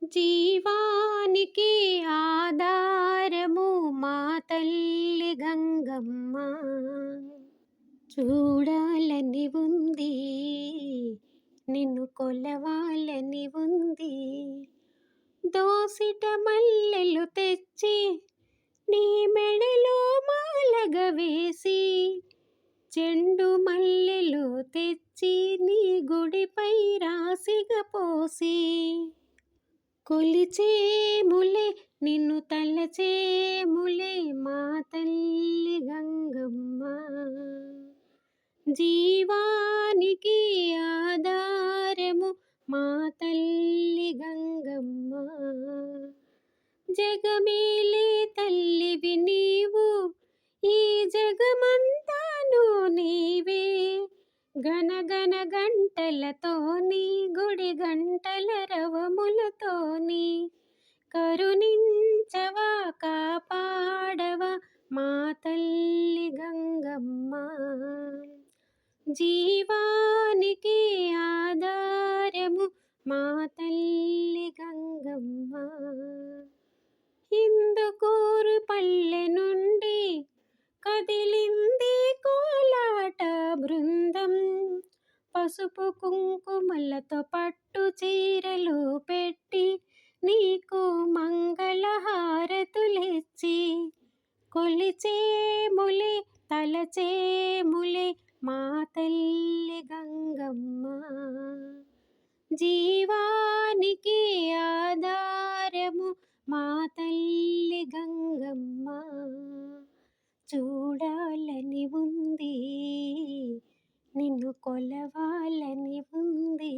జీవానికి ఆధారము మా తల్లి గంగమ్మ. చూడాలని ఉంది, నిన్ను కొలవాలని ఉంది. దోసిట మల్లెలు తెచ్చి నీ మెడలో మాలగా వేసి, చెండు మల్లెలు తెచ్చి నీ గుడిపై రాసిగా పోసి, కొలిచేములే నిన్ను తలచేములే మా తల్లి గంగమ్మ. జీవానికి ఆధారము మా తల్లి గంగమ్మ. జగమేలే తల్లివి నీవు, ఈ జగమంతాను నీవే. గనగన గంటలతోని గుడి గంటల రవములతోని, కరుణించవా కాపాడవా మా తల్లి గంగమ్మ. జీవానికి ఆధారము మా తల్లి గంగమ్మ. ఇందుకూరు పల్లె నుండి కదిలింది కోలాట బృందం. పసుపు కుంకుమలతో పట్టు చీరలు పెట్టి నీకు మంగళహారతులిచ్చి, కొలిచేములే తలచేములే మా తల్లి గంగమ్మ. జీవానికి ఆధారము మా తల్లి గంగమ్మ. చూడాలని ఉంది, నిన్ను కొలవాలని ఉంది.